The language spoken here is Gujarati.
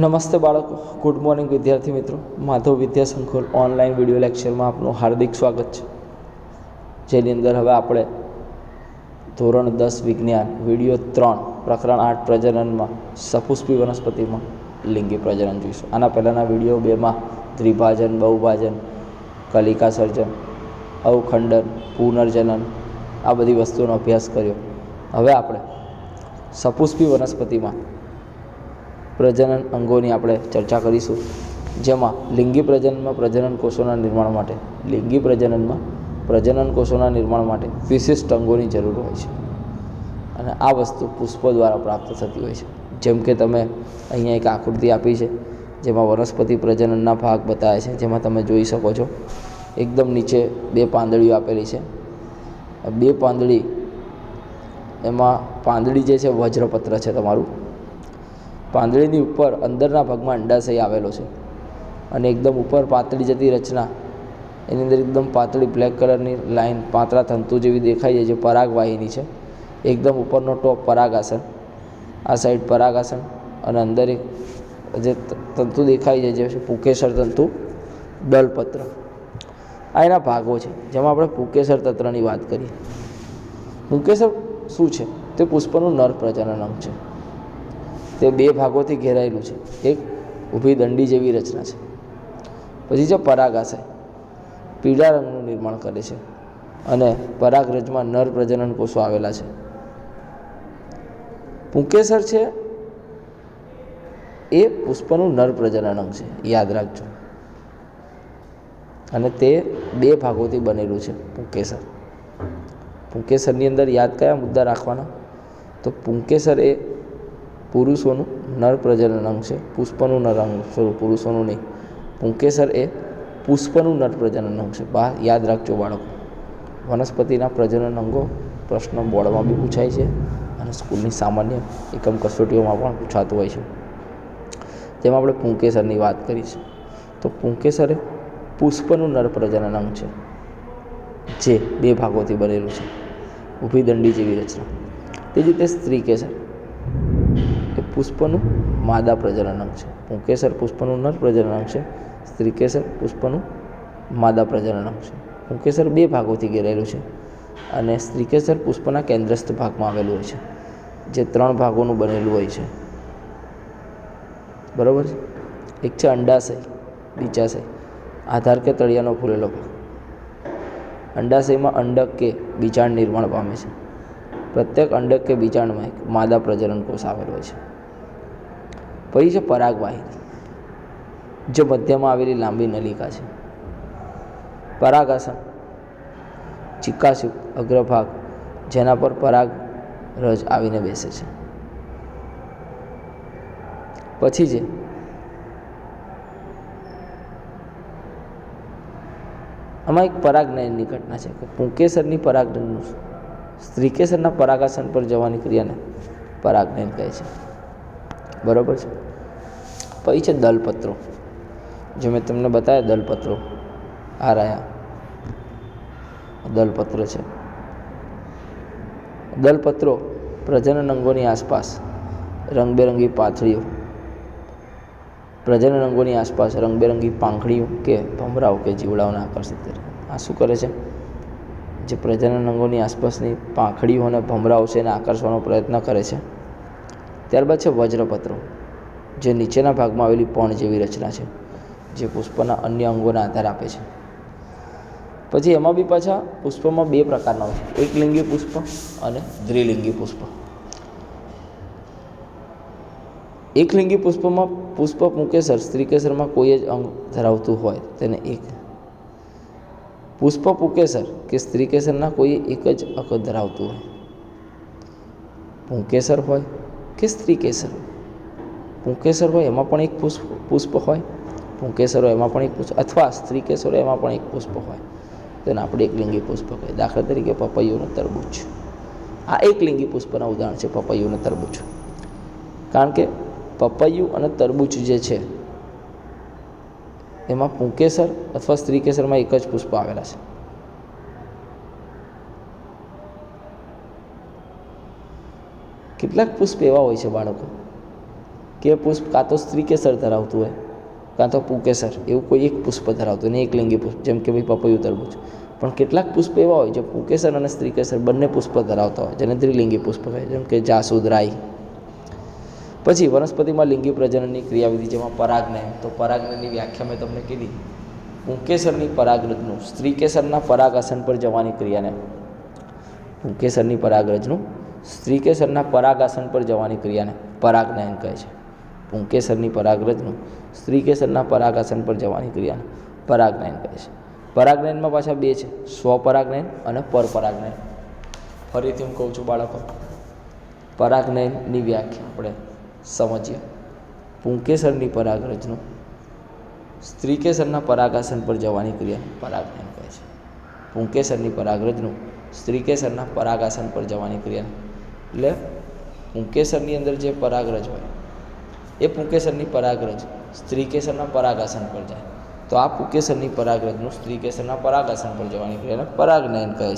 નમસ્તે બાળકો, ગુડ મોર્નિંગ વિદ્યાર્થી મિત્રો. માધવ વિદ્યા સંકુલ ઓનલાઈન વિડીયો લેક્ચરમાં આપનું હાર્દિક સ્વાગત છે. જેની અંદર હવે આપણે ધોરણ 10 વિજ્ઞાન વિડીયો 3 પ્રકરણ 8 પ્રજનનમાં સપુષ્પી વનસ્પતિમાં લિંગી પ્રજનન જોઈશું. આના પહેલાંના વિડીયો 2માં દ્વિભાજન, બહુભાજન, કલિકા સર્જન, અવખંડન, પુનર્જનન આ બધી વસ્તુઓનો અભ્યાસ કર્યો. હવે આપણે સપુષ્પી વનસ્પતિમાં પ્રજનન અંગોની આપણે ચર્ચા કરીશું, જેમાં લિંગી પ્રજનનમાં પ્રજનન કોષોના નિર્માણ માટે પ્રજનન કોષોના નિર્માણ માટે વિશિષ્ટ અંગોની જરૂર હોય છે અને આ વસ્તુ પુષ્પો દ્વારા પ્રાપ્ત થતી હોય છે. જેમ કે તમે અહીંયા એક આકૃતિ આપી છે જેમાં વનસ્પતિ પ્રજનનના ભાગ બતાવ્યા છે, જેમાં તમે જોઈ શકો છો એકદમ નીચે 2 પાંદડીઓ આપેલી છે. 2 પાંદડી, એમાં પાંદડી જે છે વજ્રપત્ર છે તમારું. પાંદડીની ઉપર અંદરના ભાગમાં અંડાશય આવેલો છે અને એકદમ ઉપર પાતળી જતી રચના, એની અંદર એકદમ પાતળી બ્લેક કલરની લાઈન પાતળા તંતુ જેવી દેખાય છે, જે પરાગવાહિની છે. એકદમ ઉપરનો ટોપ પરાગાસન, આ સાઈડ પરાગાસન અને અંદર એક જે તંતુ દેખાય છે જે પુંકેસર તંતુ, દલપત્ર. આ એના ભાગો છે, જેમાં આપણે પુંકેસર તંત્રની વાત કરીએ. પુંકેસર શું છે? તે પુષ્પનું નર પ્રજનન અંગ છે. તે 2 ભાગોથી ઘેરાયેલું છે. એક ઊભી દંડી જેવી રચના છે. પછી છે પરાગાશય, પીળા રંગનું નિર્માણ કરે છે અને પરાગરજમાં નર પ્રજનન કોષો આવેલા છે. પુંકેસર છે એ પુષ્પનું નર પ્રજનન અંગ છે, યાદ રાખજો. અને તે 2 ભાગોથી બનેલું છે પુંકેસર. પુંકેસરની અંદર યાદ કયા મુદ્દા રાખવાના? તો પુંકેસર એ પુરુષોનું નર પ્રજનન અંગ છે. પુષ્પનું નર અંગ, પુરુષોનું નહીં. પુંકેસર એ પુષ્પનું નર પ્રજનન અંગ છે. યાદ રાખજો બાળકો. વનસ્પતિના પ્રજનન અંગો પ્રશ્ન બોર્ડમાં બી પૂછાય છે અને સ્કૂલની સામાન્ય એકમ કસોટીઓમાં પણ પૂછાતું હોય છે. જેમાં આપણે પુંકેસરની વાત કરીશું. તો પુંકેસર એ પુષ્પનું નર પ્રજનન અંગ છે, જે 2 ભાગોથી બનેલું છે, ઊભી દંડી જેવી રચના. તે જ રીતે સ્ત્રીકેસર એ પુષ્પનું માદા પ્રજનન અંગ છે. પુંકેસર પુષ્પનું નર પ્રજનન અંગ છે, સ્ત્રીકેસર પુષ્પનું માદા પ્રજનન અંગ છે. પુંકેસર 2 ભાગોથી ઘેરાયેલું છે અને સ્ત્રીકેસર પુષ્પના કેન્દ્રસ્થ ભાગમાં આવેલું હોય છે, જે 3 ભાગોનું બનેલું હોય છે. બરાબર છે? એક છે અંડાશય, બીજાશય, આધાર કે તળિયાનો ફૂલેલો ભાગ. અંડાશયમાં અંડક કે બીજાંડ નિર્માણ પામે છે. પ્રત્યેક અંડક કે બીજાંડમાં એક માદા પ્રજનન કોષ આવેલો હોય છે. પછી છે પરાગવાહિની, જે મધ્યમાં આવેલી લાંબી નલિકા છે. પરાગાસન, ચિકાસયુક્ત અગ્રભાગ, જેના પર પરાગ રજ આવીને બેસે છે. પછી છે આમાં એક પરાગનયનની ઘટના છે કે પુંકેસરની પરાગનયનનું સ્ત્રીકેસરના પરાગાસન પર જવાની ક્રિયાને પરાગનયન કહે છે. બરાબર છે? પછી છે દલપત્રો, જે મેં તમને બતાવ્યા દલપત્રો. આ રહ્યા દલપત્ર છે. દલપત્રો પ્રજનન અંગોની આસપાસ રંગબેરંગી પાથળીઓ, પ્રજનન અંગોની આસપાસ રંગબેરંગી પાંખડીઓ કે ભમરાઓ કે જીવડાઓને આકર્ષિત કરે. આ શું કરે છે? જે પ્રજનન અંગોની આસપાસની પાંખડીઓ અને ભમરાઓ છે એને આકર્ષવાનો પ્રયત્ન કરે છે. ત્યારબાદ છે વજ્રપત્રો, જે નીચેના ભાગમાં આવેલી પણ જેવી રચના છે, જે પુષ્પના અન્ય અંગોને આધાર આપે છે. પછી એમાં બી પાછા પુષ્પમાં 2 પ્રકારના હોય છે, એકલિંગી પુષ્પ અને દ્વિલિંગી પુષ્પ. એકલિંગી પુષ્પમાં પુષ્પ પુંકેસર સ્ત્રીકેસરમાં કોઈ જ અંગ ધરાવતું હોય તેને એક પુષ્પ પુંકેસર કે સ્ત્રીકેસરના કોઈ એક જ અંગ ધરાવતું હોય, પુંકેસર હોય કે સ્ત્રીકેસર. પુંકેસર હોય એમાં પણ એક પુષ્પ હોય, પુંકેસર હોય એમાં પણ એક પુષ્પ, અથવા સ્ત્રીકેસર હોય એમાં પણ એક પુષ્પ હોય, તેને આપણે એકલિંગી પુષ્પ કહીએ. દાખલા તરીકે પપૈયું અને તરબૂચ. આ એકલિંગી પુષ્પના ઉદાહરણ છે, પપૈયું અને તરબૂચ. કારણ કે પપૈયું અને તરબૂચ જે છે એમાં પુંકેસર અથવા સ્ત્રીકેસરમાં એક જ પુષ્પ આવેલા છે. કેટલાક પુષ્પ એવા હોય છે બાળકો કે પુષ્પ કાં તો સ્ત્રીકેસર ધરાવતું હોય કાં તો પુંકેસર, એવું કોઈ એક પુષ્પ ધરાવતું અને એક લિંગી પુષ્પ, જેમ કે ભાઈ પપૈયું, તરબૂચ. પણ કેટલાક પુષ્પ એવા હોય જે પુંકેસર અને સ્ત્રીકેસર બંને પુષ્પ ધરાવતા હોય, જેને દ્વિલિંગી પુષ્પ કહે, જેમ કે જાસૂદ, રાઈ. પછી વનસ્પતિમાં લિંગી પ્રજનનની ક્રિયાવિધિ, જેમાં પરાગનયન. તો પરાગનયનની વ્યાખ્યા મેં તમને કીધી. પુંકેસરની પરાગરજનું સ્ત્રીકેસરના પરાગાસન પર જવાની ક્રિયાને પુંકેસરની પરાગરજનું સ્ત્રીકેસરના પરાગાસન પર જવાની ક્રિયાને પરાગનયન કહે છે. પુંકેસરની પરાગરજનું સ્ત્રીકેસરના પરાગાસન પર જવાની ક્રિયાને પરાગનયન કહે છે. પરાગનયનમાં પાછા બે છે, સ્વપરાગનયન અને પરપરાગનયન. ફરીથી હું કહું છું બાળકો, પરાગનયનની વ્યાખ્યા આપણે સમજીએ. પુંકેસરની પરાગરજનું સ્ત્રીકેસરના પરાગાસન પર જવાની ક્રિયાને પરાગનયન કહે છે. પુંકેસરની પરાગરજનું સ્ત્રીકેસરના પરાગાસન પર જવાની ક્રિયાને, એટલે પુંકેસરની અંદર જે પરાગરજ હોય એ પુંકેસરની પરાગરજ સ્ત્રીકેસરના પરાગાસન પર જાય, તો આ પુંકેસરની પરાગરજનું સ્ત્રીકેસરના પરાગાસન પર જવાની ક્રિયાને પરાગનયન કહે છે.